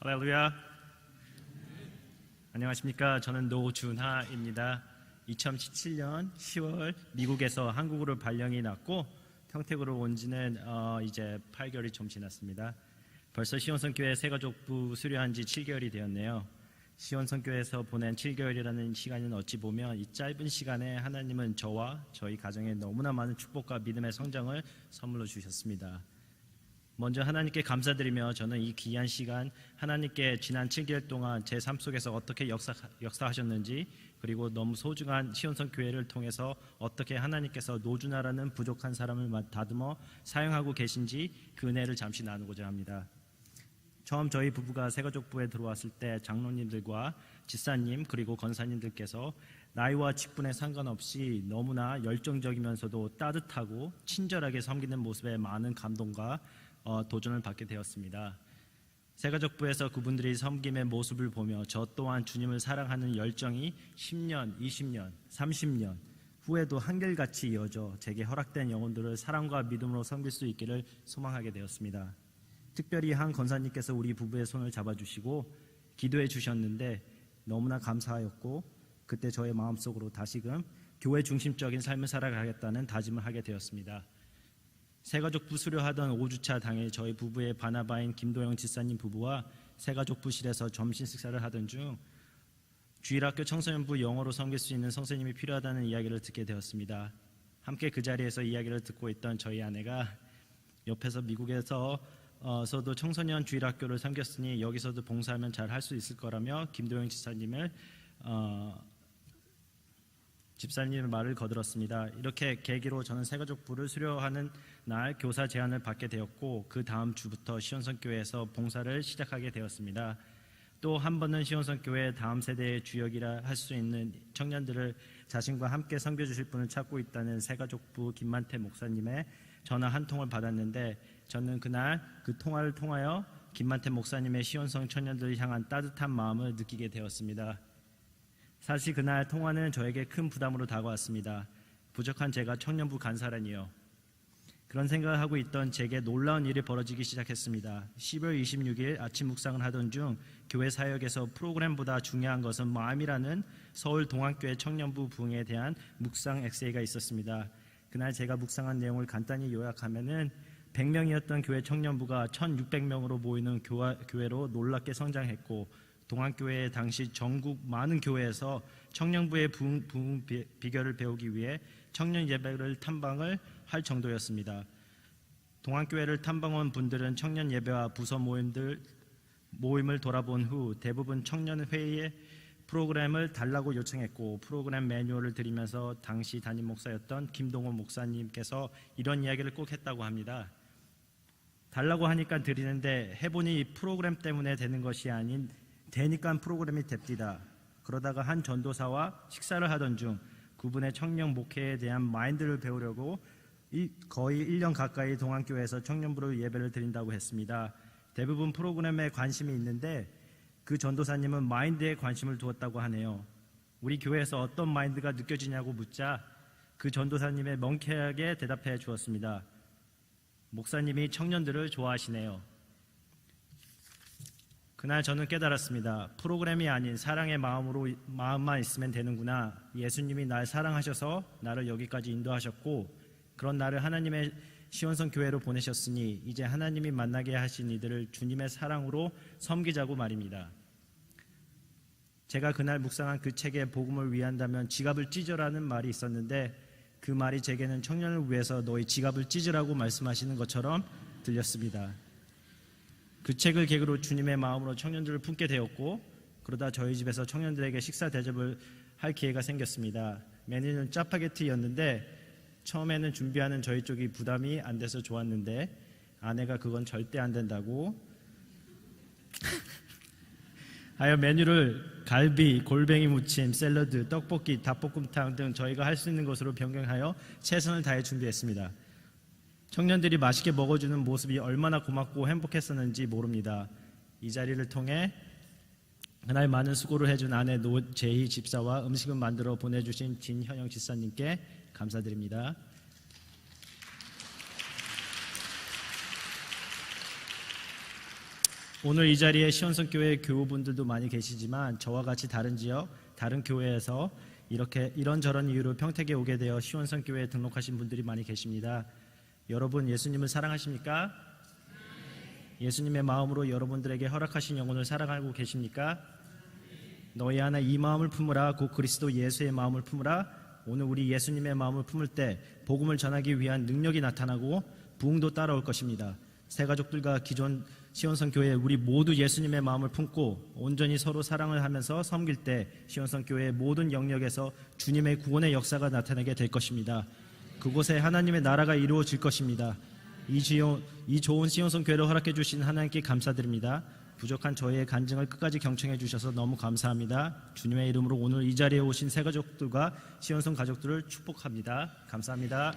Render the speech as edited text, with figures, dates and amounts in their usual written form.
할렐루야. 안녕하십니까. 저는 노준하입니다. 2017년 10월 미국에서 한국으로 발령이 났고 평택으로 온 지는 이제 8개월이 좀 지났습니다. 벌써 시온선교회 새가족부 수료한 지 7개월이 되었네요. 시온선교회에서 보낸 7개월이라는 시간은 어찌 보면 이 짧은 시간에 하나님은 저와 저희 가정에 너무나 많은 축복과 믿음의 성장을 선물로 주셨습니다. 먼저 하나님께 감사드리며 저는 이 귀한 시간 하나님께 지난 7개월 동안 제 삶 속에서 어떻게 역사하셨는지, 그리고 너무 소중한 시온선교회를 통해서 어떻게 하나님께서 노준하라는 부족한 사람을 다듬어 사용하고 계신지 그 은혜를 잠시 나누고자 합니다. 처음 저희 부부가 새가족부에 들어왔을 때 장로님들과 집사님 그리고 권사님들께서 나이와 직분에 상관없이 너무나 열정적이면서도 따뜻하고 친절하게 섬기는 모습에 많은 감동과 도전을 받게 되었습니다. 새가족부에서 그분들이 섬김의 모습을 보며 저 또한 주님을 사랑하는 열정이 10년, 20년, 30년 후에도 한결같이 이어져 제게 허락된 영혼들을 사랑과 믿음으로 섬길 수 있기를 소망하게 되었습니다. 특별히 한 권사님께서 우리 부부의 손을 잡아주시고 기도해 주셨는데 너무나 감사하였고, 그때 저의 마음속으로 다시금 교회 중심적인 삶을 살아가겠다는 다짐을 하게 되었습니다. 새가족부 수료하던 5주차 당일 저희 부부의 바나바인 김도영 집사님 부부와 새가족부실에서 점심 식사를 하던 중 주일학교 청소년부 영어로 섬길 수 있는 선생님이 필요하다는 이야기를 듣게 되었습니다. 함께 그 자리에서 이야기를 듣고 있던 저희 아내가 옆에서 미국에서도 청소년 주일학교를 섬겼으니 여기서도 봉사하면 잘 할 수 있을 거라며 김도영 집사님의 말을 거들었습니다. 이렇게 계기로 저는 새가족부를 수료하는 날 교사 제안을 받게 되었고, 그 다음 주부터 시온선교회에서 봉사를 시작하게 되었습니다. 또 한 번은 시온선교회 다음 세대의 주역이라 할 수 있는 청년들을 자신과 함께 섬겨주실 분을 찾고 있다는 새가족부 김만태 목사님의 전화 한 통을 받았는데, 저는 그날 그 통화를 통하여 김만태 목사님의 시온성 청년들을 향한 따뜻한 마음을 느끼게 되었습니다. 사실 그날 통화는 저에게 큰 부담으로 다가왔습니다. 부족한 제가 청년부 간사라니요. 그런 생각을 하고 있던 제게 놀라운 일이 벌어지기 시작했습니다. 10월 26일 아침 묵상을 하던 중 교회 사역에서 프로그램보다 중요한 것은 마음이라는 서울 동안교회 청년부 부흥에 대한 묵상 에세이가 있었습니다. 그날 제가 묵상한 내용을 간단히 요약하면은 100명이었던 교회 청년부가 1600명으로 모이는 교회로 놀랍게 성장했고, 동안교회의 당시 전국 많은 교회에서 청년부의 부흥 비결을 배우기 위해 청년 예배를 탐방을 할 정도였습니다. 동안교회를 탐방한 분들은 청년 예배와 부서 모임을 돌아본 후 대부분 청년회의의 프로그램을 달라고 요청했고, 프로그램 매뉴얼을 드리면서 당시 담임 목사였던 김동호 목사님께서 이런 이야기를 꼭 했다고 합니다. 달라고 하니까 드리는데 해보니 이 프로그램 때문에 되는 것이 아닌 되니까 프로그램이 됩디다. 그러다가 한 전도사와 식사를 하던 중 그분의 청년 목회에 대한 마인드를 배우려고 거의 1년 가까이 동안교회에서 청년부로 예배를 드린다고 했습니다. 대부분 프로그램에 관심이 있는데 그 전도사님은 마인드에 관심을 두었다고 하네요. 우리 교회에서 어떤 마인드가 느껴지냐고 묻자 그 전도사님의 명쾌하게 대답해 주었습니다. 목사님이 청년들을 좋아하시네요. 그날 저는 깨달았습니다. 프로그램이 아닌 사랑의 마음만 있으면 되는구나. 예수님이 날 사랑하셔서 나를 여기까지 인도하셨고, 그런 나를 하나님의 시온성 교회로 보내셨으니 이제 하나님이 만나게 하신 이들을 주님의 사랑으로 섬기자고 말입니다. 제가 그날 묵상한 그 책에 복음을 위한다면 지갑을 찢으라는 말이 있었는데, 그 말이 제게는 청년을 위해서 너희 지갑을 찢으라고 말씀하시는 것처럼 들렸습니다. 그 책을 계기로 주님의 마음으로 청년들을 품게 되었고, 그러다 저희 집에서 청년들에게 식사 대접을 할 기회가 생겼습니다. 메뉴는 짜파게티였는데 처음에는 준비하는 저희 쪽이 부담이 안 돼서 좋았는데 아내가 그건 절대 안 된다고 하여 메뉴를 갈비, 골뱅이 무침, 샐러드, 떡볶이, 닭볶음탕 등 저희가 할 수 있는 것으로 변경하여 최선을 다해 준비했습니다. 청년들이 맛있게 먹어주는 모습이 얼마나 고맙고 행복했었는지 모릅니다. 이 자리를 통해 그날 많은 수고를 해준 아내 노재희 집사와 음식을 만들어 보내주신 진현영 집사님께 감사드립니다. 오늘 이 자리에 시온성교회 교우분들도 많이 계시지만 저와 같이 다른 지역, 다른 교회에서 이렇게 이런저런 이유로 평택에 오게 되어 시온성교회에 등록하신 분들이 많이 계십니다. 여러분 예수님을 사랑하십니까? 예수님의 마음으로 여러분들에게 허락하신 영혼을 사랑하고 계십니까? 너희 안에 이 마음을 품으라. 곧 그리스도 예수의 마음을 품으라. 오늘 우리 예수님의 마음을 품을 때 복음을 전하기 위한 능력이 나타나고 부흥도 따라올 것입니다. 새가족들과 기존 시온성 교회 우리 모두 예수님의 마음을 품고 온전히 서로 사랑을 하면서 섬길 때 시온성 교회의 모든 영역에서 주님의 구원의 역사가 나타나게 될 것입니다. 그곳에 하나님의 나라가 이루어질 것입니다. 이 좋은 시온성 교회를 허락해 주신 하나님께 감사드립니다. 부족한 저희의 간증을 끝까지 경청해 주셔서 너무 감사합니다. 주님의 이름으로 오늘 이 자리에 오신 새가족들과 시온성 가족들을 축복합니다. 감사합니다.